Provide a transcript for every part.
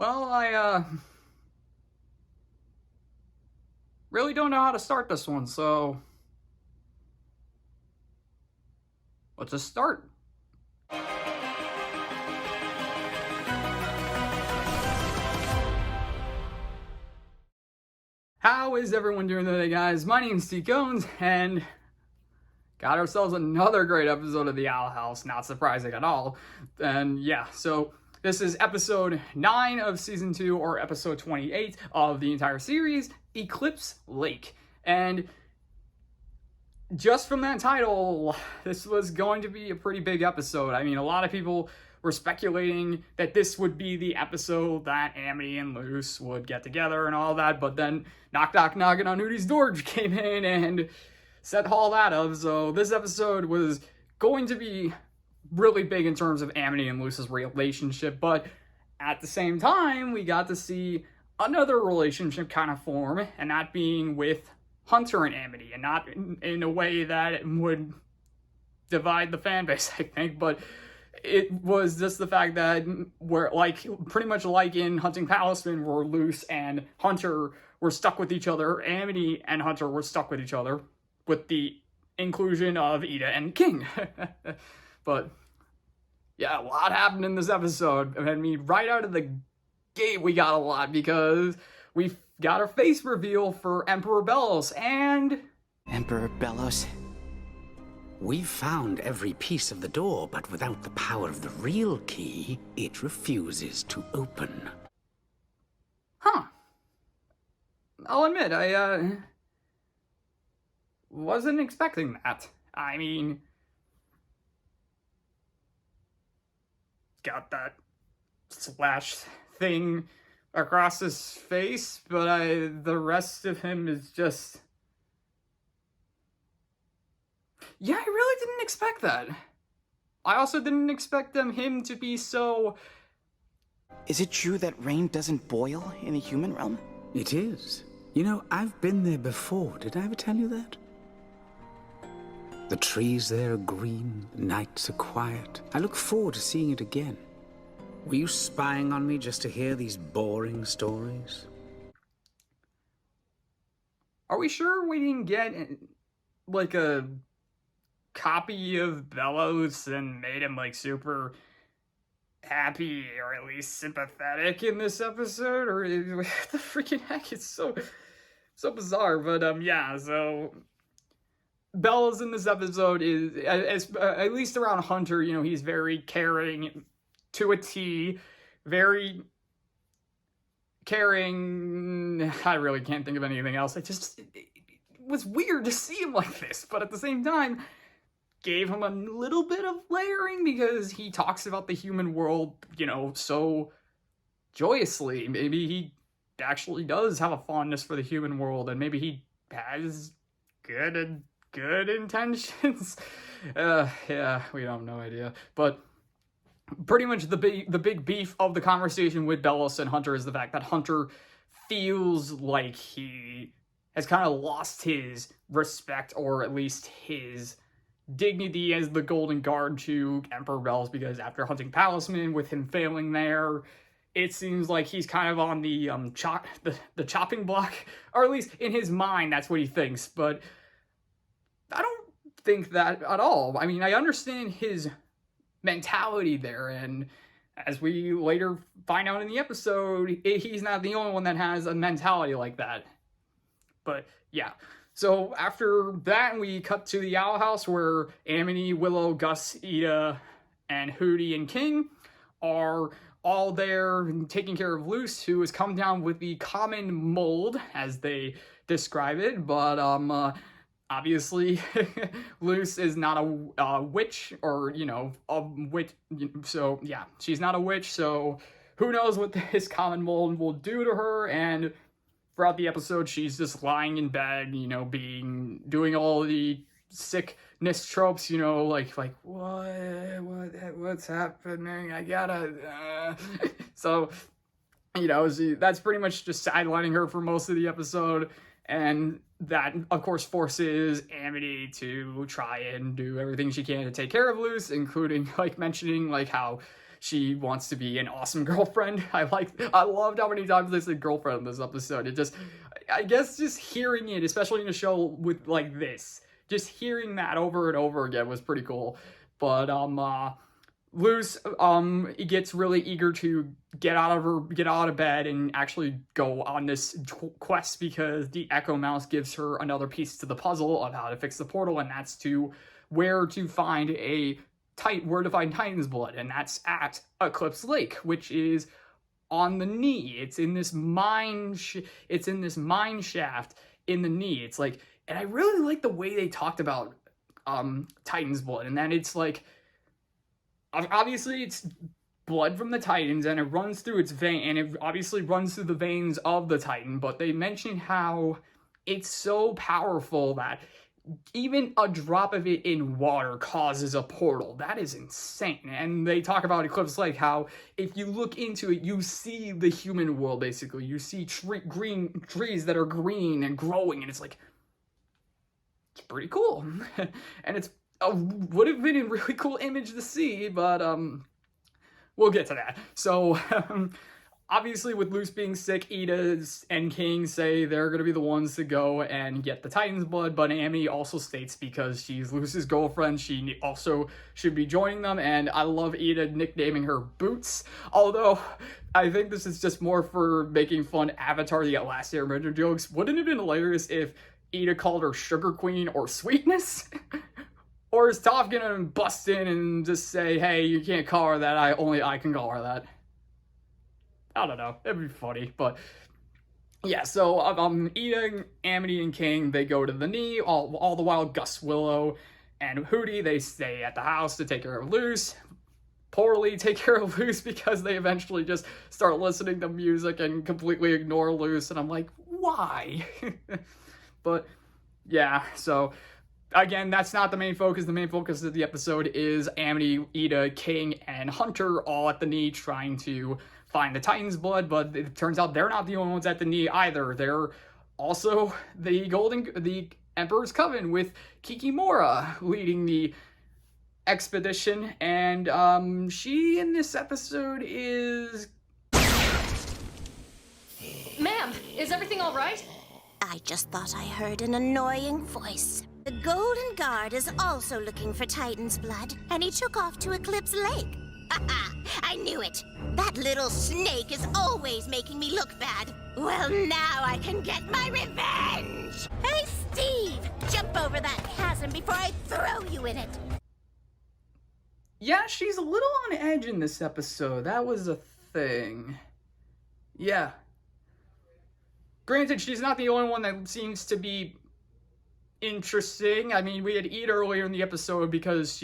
Well, I really don't know how to start this one, so let's just start. How is everyone doing today, guys? My name's Steve Cones, and got ourselves another great episode of the Owl House. Not surprising at all. And yeah, so this is episode 9 of season 2, or episode 28 of the entire series, Eclipse Lake. And just from that title, this was going to be a pretty big episode. I mean, a lot of people were speculating that this would be the episode that Amity and Luce would get together and all that, but then knock knock knocking on Udi's door came in and set all that up. So this episode was going to be really big in terms of Amity and Luce's relationship, but at the same time, we got to see another relationship kind of form, and that being with Hunter and Amity, and not in a way that would divide the fan base, I think, but it was just the fact that we're like pretty much like in Hunting Talisman, where Luce and Hunter were stuck with each other, Amity and Hunter were stuck with each other, with the inclusion of Ida and King. But yeah, a lot happened in this episode. I mean, right out of the gate, we got a lot because we got our face reveal for Emperor Bellos and Emperor Bellos. We've found every piece of the door, but without the power of the real key, it refuses to open. Huh. I'll admit, I wasn't expecting that. I mean, got that slash thing across his face, but the rest of him is just... Yeah, I really didn't expect that. I also didn't expect him to be so... Is it true that rain doesn't boil in the human realm? It is. You know, I've been there before. Did I ever tell you that? The trees there are green, the nights are quiet. I look forward to seeing it again. Were you spying on me just to hear these boring stories? Are we sure we didn't get, like, a copy of Bellos and made him, like, super happy, or at least sympathetic in this episode? Or what the freaking heck? It's so bizarre. But, yeah, so Bellos in this episode is, at least around Hunter, you know, he's very caring to a T, very caring. I really can't think of anything else. It was weird to see him like this, but at the same time, gave him a little bit of layering because he talks about the human world, you know, so joyously. Maybe he actually does have a fondness for the human world, and maybe he has good intentions. Yeah, we have no idea, but pretty much the big beef of the conversation with Bellos and Hunter is the fact that Hunter feels like he has kind of lost his respect, or at least his dignity as the Golden Guard to Emperor Bellos, because after Hunting Talisman, with him failing there, it seems like he's kind of on the chopping block, or at least in his mind, that's what he thinks. But I don't think that at all. I mean, I understand his mentality there, and as we later find out in the episode, he's not the only one that has a mentality like that. But yeah, so after that, we cut to the Owl House, where Amity, Willow, Gus, Ida, and Hootie and King are all there taking care of Luce, who has come down with the common mold, as they describe it. But obviously, Luce is not a witch, or, you know, a witch. So yeah, she's not a witch. So who knows what this common mold will do to her? And throughout the episode, she's just lying in bed, you know, doing all the sickness tropes, you know, like what's happening? I gotta. So, you know, that's pretty much just sidelining her for most of the episode. And that, of course, forces Amity to try and do everything she can to take care of Luce, including, like, mentioning, like, how she wants to be an awesome girlfriend. I loved how many times they said girlfriend in this episode. It just, I guess just hearing it, especially in a show with like this, just hearing that over and over again was pretty cool. But Luce he gets really eager to get out of bed and actually go on this quest because the Echo Mouse gives her another piece to the puzzle of how to fix the portal, and that's where to find Titan's blood, and that's at Eclipse Lake, which is on the knee. It's in this mine shaft in the knee. It's like, and I really like the way they talked about Titan's blood, and that it's like, obviously it's blood from the Titans and it runs through its vein, and it obviously runs through the veins of the Titan, but they mention how it's so powerful that even a drop of it in water causes a portal. That is insane. And they talk about Eclipse Lake, how if you look into it, you see the human world, basically. You see green trees that are green and growing, and it's like, it's pretty cool. And it's would have been a really cool image to see, but we'll get to that. So obviously with Luce being sick, Ida and King say they're gonna be the ones to go and get the Titan's blood, but Amity also states because she's Luce's girlfriend, she also should be joining them, and I love Ida nicknaming her Boots, although I think this is just more for making fun Avatar the Last Airbender jokes. Wouldn't it have been hilarious if Ida called her Sugar Queen or Sweetness? Or is Toph gonna bust in and just say, hey, you can't call her that, only I can call her that? I don't know, it'd be funny, but yeah, so Ida, Amity, and King, they go to the knee, all the while Gus, Willow, and Hootie, they stay at the house to take care of Luce, poorly take care of Luce because they eventually just start listening to music and completely ignore Luce, and I'm like, why? But yeah, so again, that's not the main focus. The main focus of the episode is Amity, Ida, King, and Hunter all at the knee trying to find the Titan's blood, but it turns out they're not the only ones at the knee either. They're also the Emperor's Coven with Kikimora leading the expedition, and she in this episode is... Ma'am, is everything all right? I just thought I heard an annoying voice. The Golden Guard is also looking for Titan's blood, and he took off to Eclipse Lake. Haha, I knew it. That little snake is always making me look bad. Well, now I can get my revenge. Hey, Steve, jump over that chasm before I throw you in it. Yeah, she's a little on edge in this episode. That was a thing. Yeah. Granted, she's not the only one that seems to be interesting. I mean, we had Ida earlier in the episode because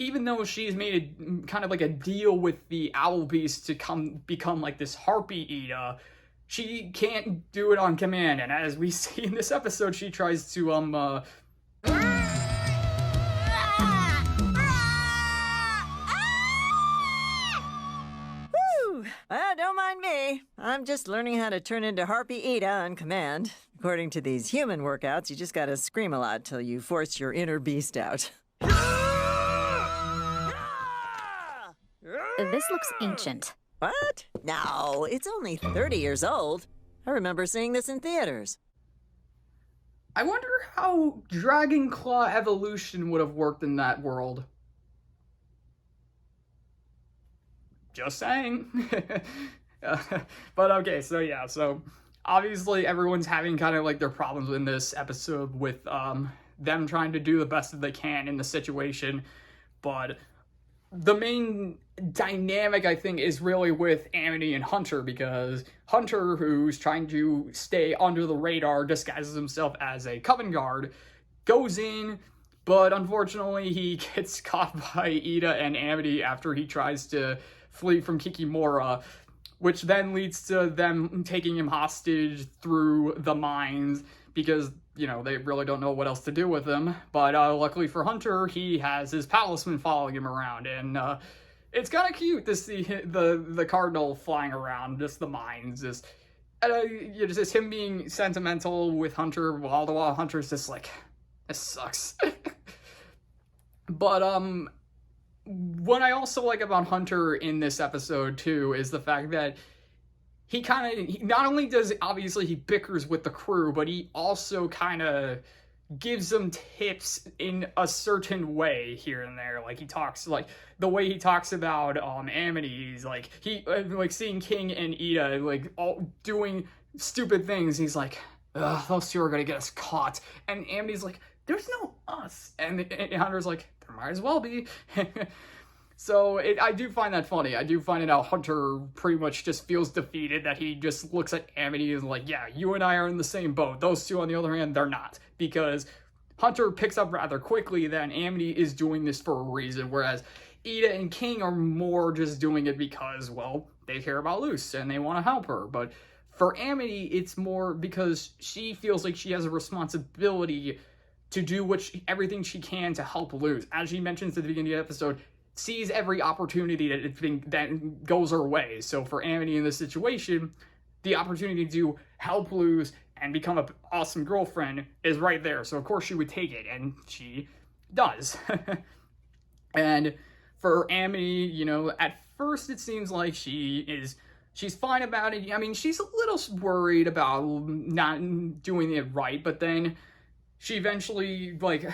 even though she's made kind of like a deal with the Owl Beast to become like this Harpy Ida, she can't do it on command. And as we see in this episode, she tries to Don't mind me. I'm just learning how to turn into Harpy Ida on command. According to these human workouts, you just gotta scream a lot till you force your inner beast out. This looks ancient. What? No, it's only 30 years old. I remember seeing this in theaters. I wonder how Dragon Claw evolution would have worked in that world. Just saying. But okay, so yeah, so obviously everyone's having kind of like their problems in this episode with them trying to do the best that they can in the situation, but the main dynamic, I think, is really with Amity and Hunter, because Hunter, who's trying to stay under the radar, disguises himself as a Coven Guard, goes in, but unfortunately he gets caught by Ida and Amity after he tries to flee from Kikimora, which then leads to them taking him hostage through the mines, because, you know, they really don't know what else to do with him. But luckily for Hunter, he has his palisman following him around, and it's kind of cute to see the cardinal flying around, just the mines, just him being sentimental with Hunter, all the while Hunter's just like, this sucks. But what I also like about Hunter in this episode too is the fact that he not only does, obviously he bickers with the crew, but he also kind of gives them tips in a certain way here and there. Like he talks, like the way he talks about Amity, he's like like seeing King and Ida like all doing stupid things. He's like, ugh, those two are gonna get us caught, and Amity's like, there's no us, and Hunter's like, there might as well be. So I do find that funny. I do find it how Hunter pretty much just feels defeated, that he just looks at Amity and is like, yeah, you and I are in the same boat. Those two, on the other hand, they're not. Because Hunter picks up rather quickly that Amity is doing this for a reason, whereas Ida and King are more just doing it because, well, they care about Luce and they want to help her. But for Amity, it's more because she feels like she has a responsibility to do everything she can to help Luce. As she mentions at the beginning of the episode, sees every opportunity that goes her way. So for Amity in this situation, the opportunity to help Luz and become an awesome girlfriend is right there. So of course she would take it, and she does. And for Amity, you know, at first it seems like she's fine about it. I mean, she's a little worried about not doing it right, but then she eventually, like,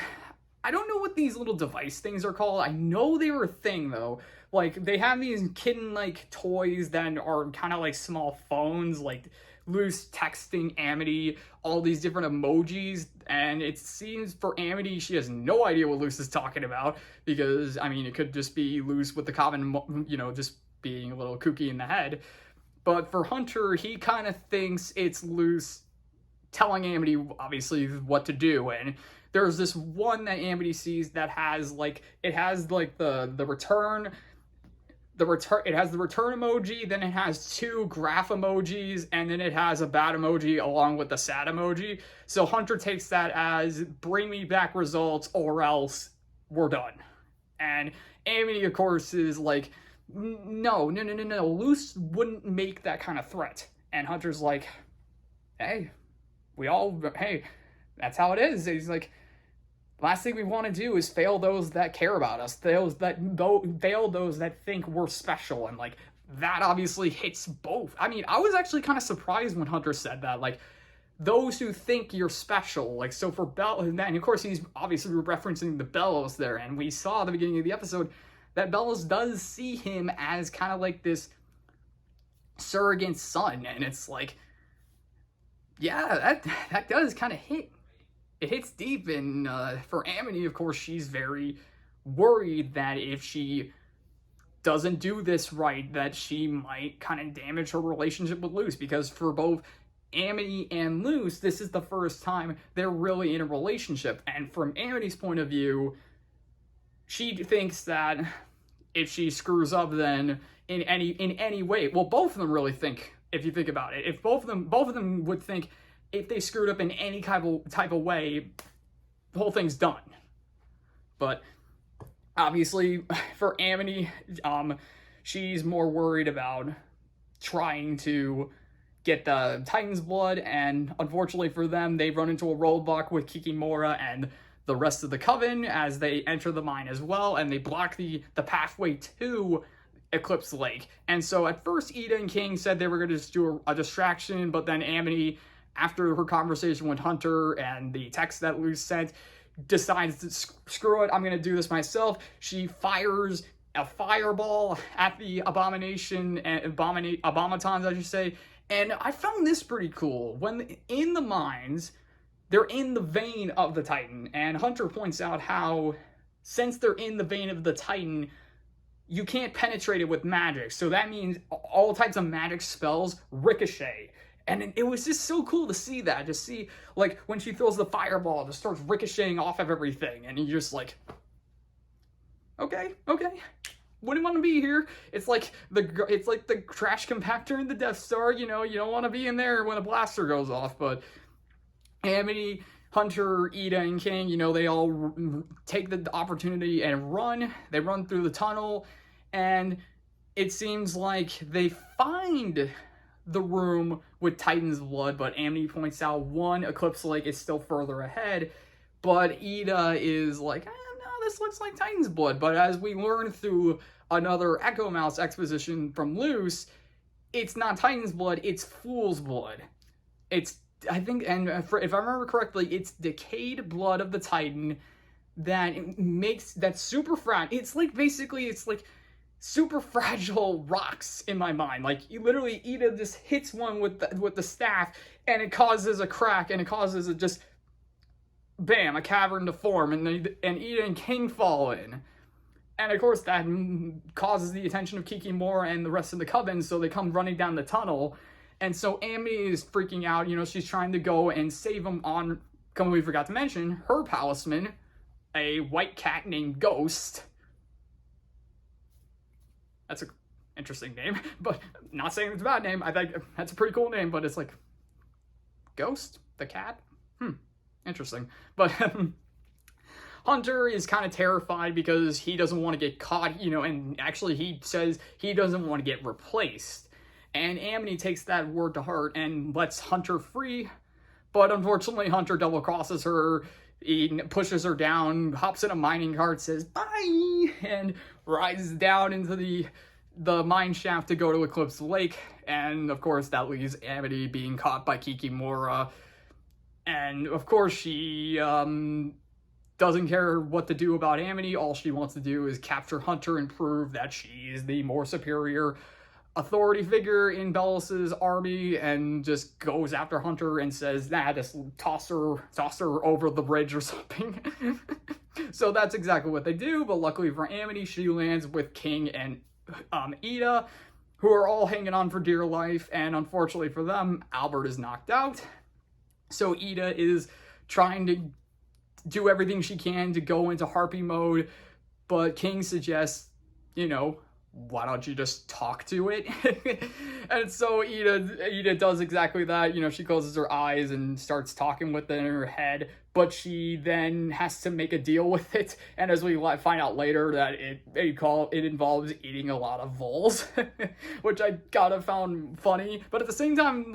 I don't know what these little device things are called. I know they were a thing, though. Like, they have these kitten-like toys that are kind of like small phones, like Luce texting Amity all these different emojis, and it seems for Amity, she has no idea what Luce is talking about, because, I mean, it could just be Luce with the common, you know, just being a little kooky in the head. But for Hunter, he kind of thinks it's Luce telling Amity, obviously, what to do, and there's this one that Amity sees that has like, it has like the return it has the return emoji, then it has two graph emojis, and then it has a bad emoji along with the sad emoji. So Hunter takes that as, bring me back results or else we're done. And Amity, of course, is like, no, Luce wouldn't make that kind of threat. And Hunter's like, hey, that's how it is. He's like, last thing we want to do is fail those that care about us, fail those that think we're special, and like that obviously hits both. I mean, I was actually kind of surprised when Hunter said that, like those who think you're special, like so for Bell, and of course he's obviously referencing the Bellows there, and we saw at the beginning of the episode that Bellows does see him as kind of like this surrogate son, and it's like, yeah, that does kind of hit. It hits deep, and for Amity, of course, she's very worried that if she doesn't do this right, that she might kind of damage her relationship with Luce, because for both Amity and Luce, this is the first time they're really in a relationship, and from Amity's point of view, she thinks that if she screws up, then in any way, well, both of them really think, if you think about it, if both of them would think, if they screwed up in any type of way, the whole thing's done. But obviously, for Amity, she's more worried about trying to get the Titan's blood, and unfortunately for them, they run into a roadblock with Kikimora and the rest of the Coven as they enter the mine as well, and they block the pathway to Eclipse Lake. And so at first, Ida and King said they were going to just do a distraction, but then Amity, after her conversation with Hunter and the text that Luce sent, decides to screw it, I'm going to do this myself. She fires a fireball at the abominatons, I should say. And I found this pretty cool. When in the mines, they're in the vein of the Titan. And Hunter points out how, since they're in the vein of the Titan, you can't penetrate it with magic. So that means all types of magic spells ricochet. And it was just so cool to see that. Just see, like, when she throws the fireball, it just starts ricocheting off of everything. And you're just like, okay. Wouldn't want to be here. It's like the trash compactor in the Death Star. You know, you don't want to be in there when a blaster goes off. But Amity, Hunter, Ida, and King, you know, they all take the opportunity and run. They run through the tunnel. And it seems like they find the room with Titan's blood, but Amity points out Eclipse Lake is still further ahead, but Ida is like, no, this looks like Titan's blood, but as we learn through another Echo Mouse exposition from Luce, it's not Titan's blood, it's Fool's blood. It's, I think, and if I remember correctly, it's decayed blood of the Titan that makes, that's super fragile. It's like, basically, it's like super fragile rocks in my mind. Like, you literally, Ida just hits one with the staff, and it causes a crack, and it causes a just, bam, a cavern to form, and Ida and King fall in. And of course, that causes the attention of Kikimora and the rest of the Coven, so they come running down the tunnel. And so Amity is freaking out, you know, she's trying to go and save him on, we forgot to mention, her palisman, a white cat named Ghost. That's an interesting name, but not saying it's a bad name. I think that's a pretty cool name, but it's like, Ghost? The cat? Interesting. But Hunter is kind of terrified because he doesn't want to get caught, you know, and actually he says he doesn't want to get replaced. And Amity takes that word to heart and lets Hunter free, but unfortunately Hunter double crosses her, he pushes her down, hops in a mining cart, says bye, and rides down into the mine shaft to go to Eclipse Lake, and of course that leaves Amity being caught by Kikimora, and of course she doesn't care what to do about Amity. All she wants to do is capture Hunter and prove that she's the more superior authority figure in Belis's army, and just goes after Hunter and says, nah, just toss her over the bridge or something. So that's exactly what they do, but luckily for Amity, she lands with King and Ida, who are all hanging on for dear life, and unfortunately for them, Albert is knocked out. So Ida is trying to do everything she can to go into Harpy mode, but King suggests, you know, why don't you just talk to it? And so Ida does exactly that. You know, she closes her eyes and starts talking with it in her head, but she then has to make a deal with it. And as we find out later, that it involves eating a lot of voles, which I gotta found funny. But at the same time,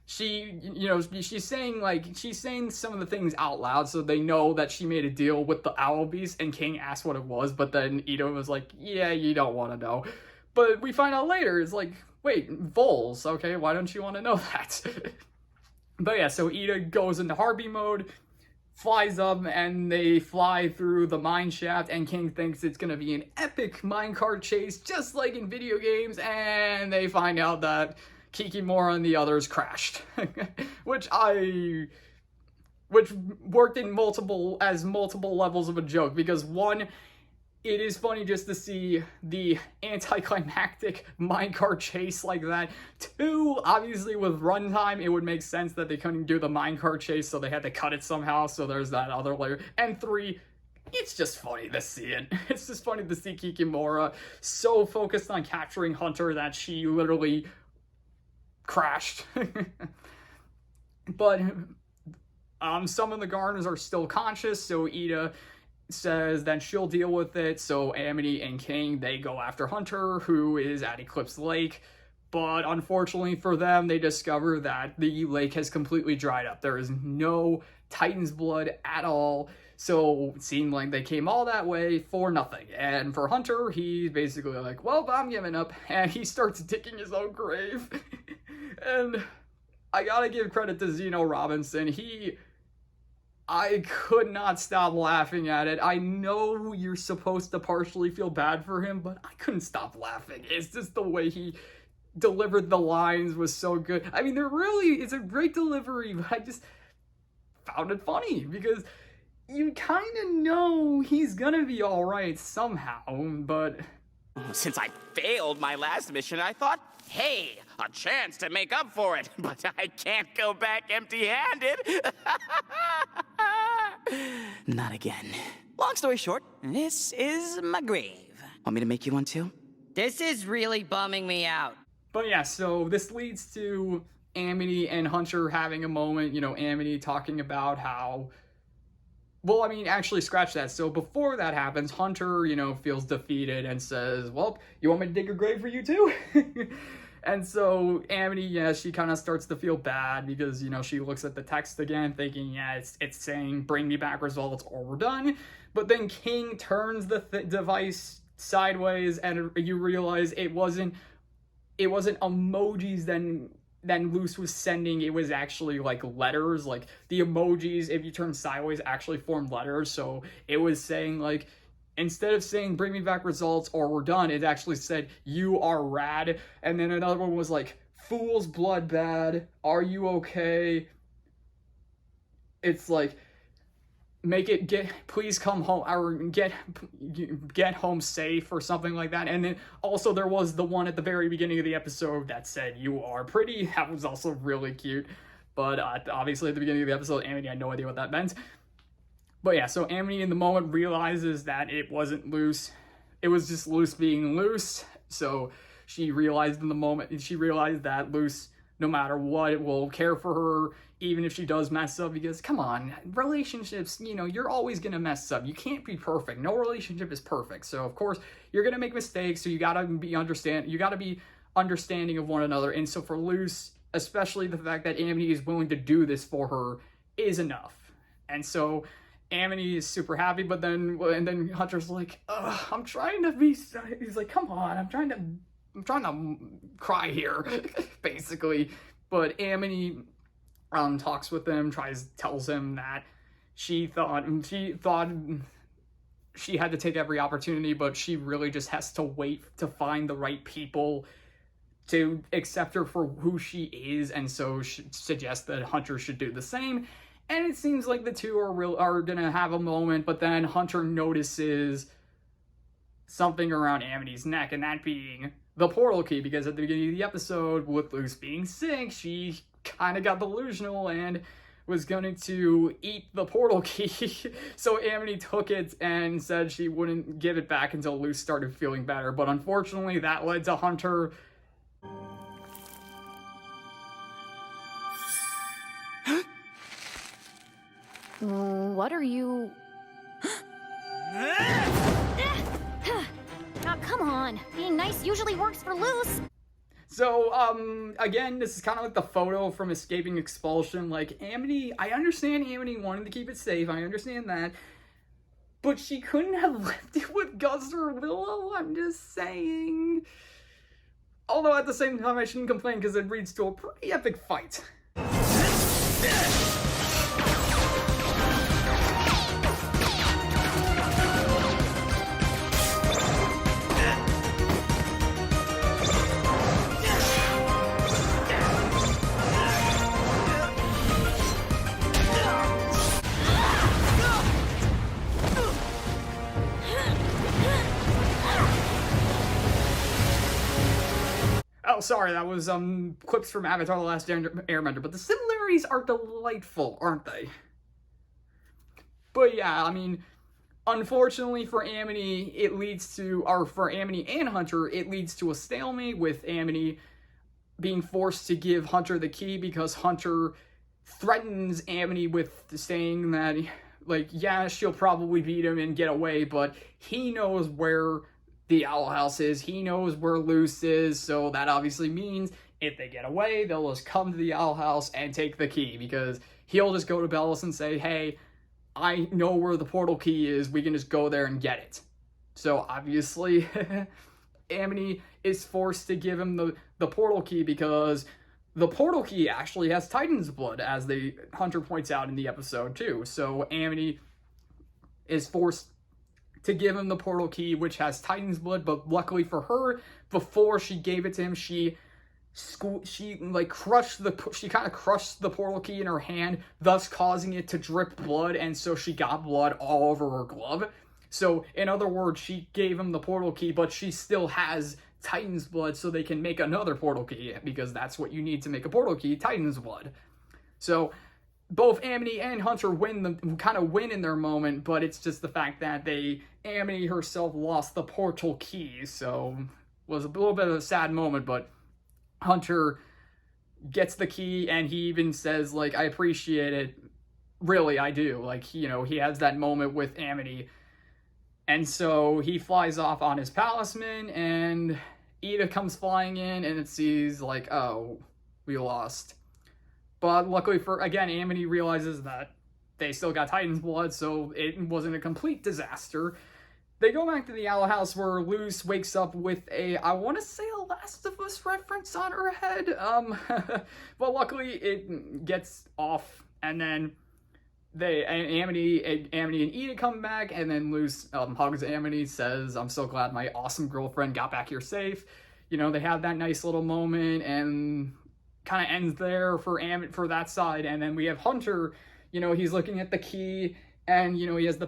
she's saying some of the things out loud, so they know that she made a deal with the owl beast, and King asked what it was, but then Ida was like, yeah, you don't want to know. But we find out later, it's like, wait, voles, okay, why don't you want to know that? But yeah, so Ida goes into Harpy mode, flies up, and they fly through the mine shaft, and King thinks it's gonna be an epic minecart chase, just like in video games, and they find out that Kikimora and the others crashed, which worked in multiple levels of a joke, because one, it is funny just to see the anticlimactic minecart chase like that. Two, obviously with runtime, it would make sense that they couldn't do the minecart chase, so they had to cut it somehow, so there's that other layer. And three, it's just funny to see it. It's just funny to see Kikimora so focused on capturing Hunter that she literally crashed. But some of the gardeners are still conscious, so Ida says that she'll deal with it. So Amity and King, they go after Hunter, who is at Eclipse Lake, but unfortunately for them, they discover that the lake has completely dried up. There is no Titan's blood at all, so it seemed like they came all that way for nothing. And for Hunter, he's basically like, well, I'm giving up, and he starts digging his own grave. And I gotta give credit to Zeno Robinson. I could not stop laughing at it. I know you're supposed to partially feel bad for him, but I couldn't stop laughing. It's just the way he delivered the lines was so good. I mean, it's a great delivery, but I just found it funny, because you kind of know he's gonna be alright somehow, but... Since I failed my last mission, I thought, hey, a chance to make up for it, but I can't go back empty-handed. Not again. Long story short, this is my grave. Want me to make you one too? This is really bumming me out. But yeah, so this leads to Amity and Hunter having a moment, you know, Amity talking about how... Well, I mean, actually, scratch that. So before that happens, Hunter, you know, feels defeated and says, well, you want me to dig a grave for you too? And so Amity, yeah, she kind of starts to feel bad because, you know, she looks at the text again thinking, yeah, it's saying bring me back results or we're done. But then King turns the device sideways and you realize it wasn't emojis then Luce was sending. It was actually like letters. Like the emojis, if you turn sideways, actually form letters. So it was saying like, instead of saying bring me back results or we're done, it actually said you are rad. And then another one was like fool's blood bad, are you okay? It's like please come home or get home safe or something like that. And then also there was the one at the very beginning of the episode that said you are pretty. That was also really cute. But obviously at the beginning of the episode, Amity had no idea what that meant. But yeah, so Amity in the moment realizes that it wasn't Luce. It was just Luce being Luce. So she realized in the moment, that Luce, no matter what, will care for her, even if she does mess up, because come on, relationships, you know, you're always gonna mess up. You can't be perfect. No relationship is perfect. So of course you're gonna make mistakes. So you gotta be understanding of one another. And so for Luce, especially the fact that Amity is willing to do this for her is enough. And so Amity is super happy, but then Hunter's like, ugh, I'm trying to be, he's like, come on, I'm trying to cry here, basically. But Amity talks with him, tells him that she thought she had to take every opportunity, but she really just has to wait to find the right people to accept her for who she is, and so she suggests that Hunter should do the same. And it seems like the two are gonna have a moment, but then Hunter notices something around Amity's neck, and that being the portal key, because at the beginning of the episode, with Luce being sick, she kind of got delusional and was going to eat the portal key. So Amity took it and said she wouldn't give it back until Luce started feeling better. But unfortunately, that led to Hunter What are you... Oh, come on. Being nice usually works for Luce. So, again, this is kind of like the photo from Escaping Expulsion. Like, Amity, I understand Amity wanted to keep it safe, I understand that. But she couldn't have left it with Gus or Willow, I'm just saying. Although at the same time, I shouldn't complain because it leads to a pretty epic fight. Oh, sorry, that was clips from Avatar: The Last Airbender, but the similarities are delightful, aren't they? But yeah, I mean, unfortunately for Amity, for Amity and Hunter, it leads to a stalemate with Amity being forced to give Hunter the key because Hunter threatens Amity with saying that, like, yeah, she'll probably beat him and get away, but he knows where the Owl House is, he knows where Luce is, so that obviously means if they get away, they'll just come to the Owl House and take the key, because he'll just go to Bellis and say, hey, I know where the portal key is, we can just go there and get it. So obviously, Amity is forced to give him the portal key because the portal key actually has Titan's blood, as Hunter points out in the episode too. So Amity is forced to give him the portal key, which has Titan's blood, but luckily for her, before she gave it to him, she kind of crushed the portal key in her hand, thus causing it to drip blood, and so she got blood all over her glove. So, in other words, she gave him the portal key, but she still has Titan's blood, so they can make another portal key, because that's what you need to make a portal key, Titan's blood. So, both Amity and Hunter win in their moment, but it's just the fact that Amity herself lost the portal key, so it was a little bit of a sad moment, but Hunter gets the key, and he even says, like, I appreciate it. Really, I do. Like, you know, he has that moment with Amity. And so he flies off on his palisman, and Ida comes flying in, and it sees, like, oh, we lost. But luckily for, again, Amity realizes that they still got Titan's blood, so it wasn't a complete disaster. They go back to the Owl House where Luce wakes up with a, I want to say, a Last of Us reference on her head. But luckily it gets off, and then Amity and Ida come back, and then Luce hugs Amity, says, "I'm so glad my awesome girlfriend got back here safe." You know, they have that nice little moment, and kind of ends there for that side. And then we have Hunter. You know, he's looking at the key, and, you know, he has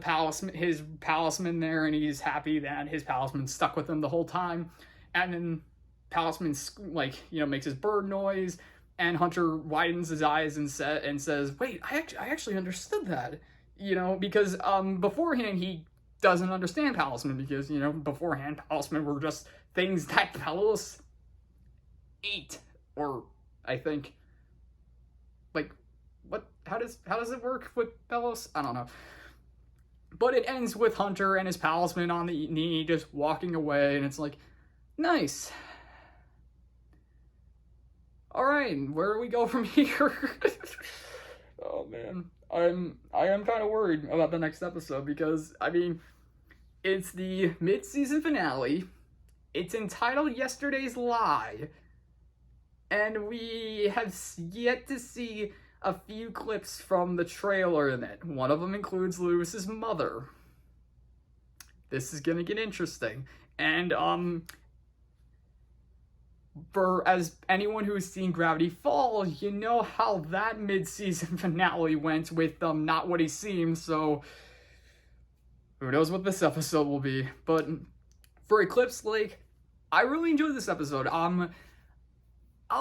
his palisman there, and he's happy that his palisman's stuck with him the whole time. And then Palisman, like, you know, makes his bird noise, and Hunter widens his eyes and says, "Wait, I actually understood that." You know, because beforehand he doesn't understand Palisman, because, you know, beforehand Palisman were just things that Pelos ate, or I think, like, what? How does it work with Pelos? I don't know. But it ends with Hunter and his palisman on the knee, just walking away, and it's like, nice. All right, where do we go from here? Oh man, I am kind of worried about the next episode, because I mean, it's the mid-season finale. It's entitled Yesterday's Lie, and we have yet to see a few clips from the trailer in it. One of them includes Lewis's mother. This is gonna get interesting. And as anyone who's seen Gravity Falls, you know how that mid-season finale went with Not What He Seems, so who knows what this episode will be. But for Eclipse Lake, I really enjoyed this episode. I'll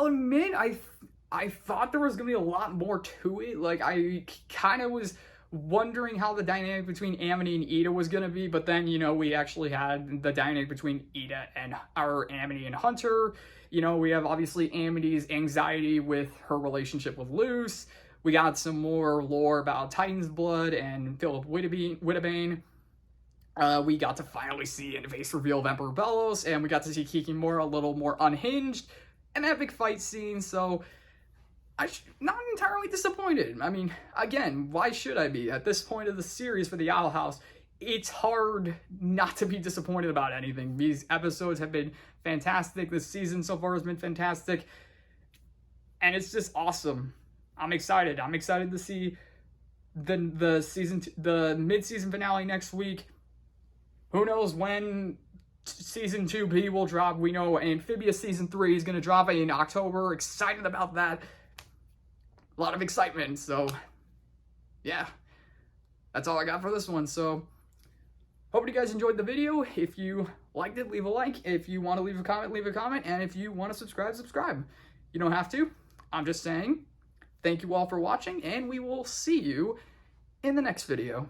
admit, I thought there was going to be a lot more to it. Like, I kind of was wondering how the dynamic between Amity and Ida was going to be, but then, you know, we actually had the dynamic between Ida and Amity and Hunter. You know, we have obviously Amity's anxiety with her relationship with Luce. We got some more lore about Titan's blood and Philip Wittebane. We got to finally see a face reveal of Emperor Bellows, and we got to see Kikimora a little more unhinged. An epic fight scene, so I'm not entirely disappointed. I mean, again, why should I be? At this point of the series for the Owl House, it's hard not to be disappointed about anything. These episodes have been fantastic. This season so far has been fantastic. And it's just awesome. I'm excited. I'm excited to see the mid-season finale next week. Who knows when Season 2B will drop. We know Amphibious Season 3 is going to drop in October. Excited about that. A lot of excitement, so yeah, that's all I got for this one. So hope you guys enjoyed the video. If you liked it, leave a like. If you want to leave a comment, leave a comment. And if you want to subscribe, subscribe. You don't have to. I'm just saying. Thank you all for watching, and we will see you in the next video.